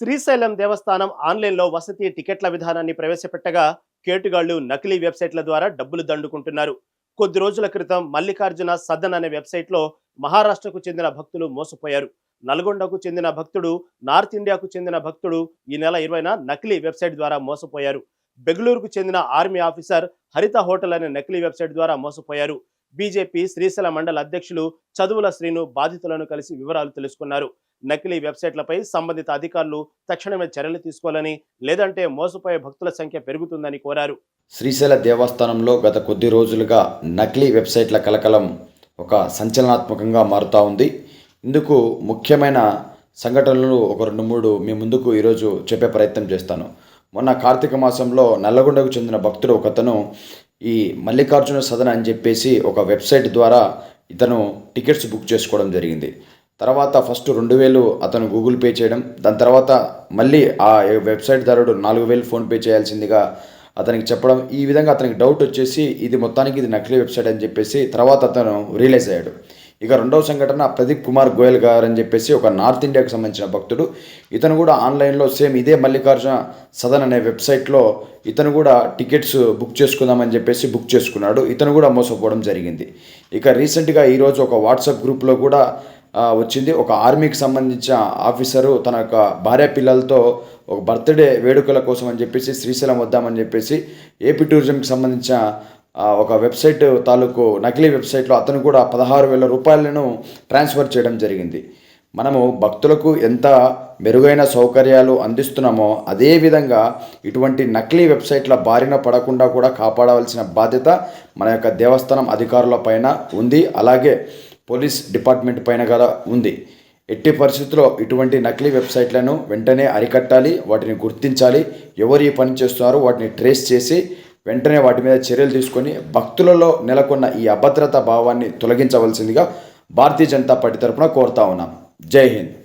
శ్రీశైలం దేవస్థానం ఆన్లైన్లో వసతి టికెట్ల విధానాన్ని ప్రవేశపెట్టగా కేటుగాళ్లు నకిలీ వెబ్సైట్ల ద్వారా డబ్బులు దండుకుంటున్నారు. కొద్ది రోజుల క్రితం మల్లికార్జున సదన్ అనే వెబ్సైట్లో మహారాష్ట్రకు చెందిన భక్తులు మోసపోయారు. నల్గొండకు చెందిన భక్తుడు, నార్త్ ఇండియాకు చెందిన భక్తుడు ఈ నెల 20న నకిలీ వెబ్సైట్ ద్వారా మోసపోయారు. బెంగళూరుకు చెందిన ఆర్మీ ఆఫీసర్ హరిత హోటల్ అనే నకిలీ వెబ్సైట్ ద్వారా మోసపోయారు. బీజేపీ శ్రీశైల మండల అధ్యక్షులు చదువుల శ్రీను బాధితులను కలిసి వివరాలు తెలుసుకున్నారు. నకిలీ వెబ్సైట్లపై సంబంధిత అధికారులు తక్షణమే చర్యలు తీసుకోవాలని, లేదంటే మోసపోయే భక్తుల సంఖ్య పెరుగుతుందని కోరారు. శ్రీశైల దేవస్థానంలో గత కొద్ది రోజులుగా నకిలీ వెబ్సైట్ల కలకలం ఒక సంచలనాత్మకంగా మారుతూ ఉంది. ఇందుకు ముఖ్యమైన సంఘటనలు ఒక 2-3 మీ ముందుకు ఈరోజు చెప్పే ప్రయత్నం చేస్తాను. మొన్న కార్తీక మాసంలో నల్లగొండకు చెందిన భక్తుడు ఒకతను ఈ మల్లికార్జున సదన్ అని చెప్పేసి ఒక వెబ్సైట్ ద్వారా ఇతను టికెట్స్ బుక్ చేసుకోవడం జరిగింది. తర్వాత ఫస్ట్ 2,000 అతను గూగుల్ పే చేయడం, దాని తర్వాత మళ్ళీ ఆ వెబ్సైట్ ధరుడు 4,000 ఫోన్పే చేయాల్సిందిగా అతనికి చెప్పడం. ఈ విధంగా అతనికి డౌట్ వచ్చేసి ఇది నకిలీ వెబ్సైట్ అని చెప్పేసి తర్వాత అతను రియలైజ్ అయ్యాడు. ఇక రెండవ సంఘటన ప్రదీప్ కుమార్ గోయల్ గారు అని చెప్పేసి ఒక నార్త్ ఇండియాకు సంబంధించిన భక్తుడు. ఇతను కూడా ఆన్లైన్లో సేమ్ ఇదే మల్లికార్జున సదన్ అనే వెబ్సైట్లో ఇతను కూడా టికెట్స్ బుక్ చేసుకుందామని చెప్పేసి బుక్ చేసుకున్నాడు. ఇతను కూడా మోసపోవడం జరిగింది. ఇక రీసెంట్గా ఈరోజు ఒక వాట్సాప్ గ్రూప్లో కూడా వచ్చింది. ఒక ఆర్మీకి సంబంధించిన ఆఫీసరు తన యొక్క భార్య పిల్లలతో ఒక బర్త్డే వేడుకల కోసం అని చెప్పేసి శ్రీశైలం వద్దామని చెప్పేసి ఏపీ టూరిజంకి సంబంధించిన ఒక వెబ్సైట్ తాలూకు నకిలీ వెబ్సైట్లో అతను కూడా 16,000 రూపాయలను ట్రాన్స్ఫర్ చేయడం జరిగింది. మనము భక్తులకు ఎంత మెరుగైన సౌకర్యాలు అందిస్తున్నామో అదేవిధంగా ఇటువంటి నకిలీ వెబ్సైట్ల బారిన పడకుండా కూడా కాపాడవలసిన బాధ్యత మన యొక్క దేవస్థానం అధికారుల పైన ఉంది, అలాగే పోలీస్ డిపార్ట్మెంట్ పైన కూడా ఉంది. ఎట్టి పరిస్థితుల్లో ఇటువంటి నకిలీ వెబ్సైట్లను వెంటనే అరికట్టాలి, వాటిని గుర్తించాలి, ఎవరు ఈ పని చేస్తున్నారో వాటిని ట్రేస్ చేసి వెంటనే వాటి మీద చర్యలు తీసుకొని భక్తులలో నెలకొన్న ఈ అభద్రతా భావాన్ని తొలగించవలసిందిగా భారతీయ జనతా పార్టీ తరఫున కోరుతా ఉన్నాం. జై హింద్.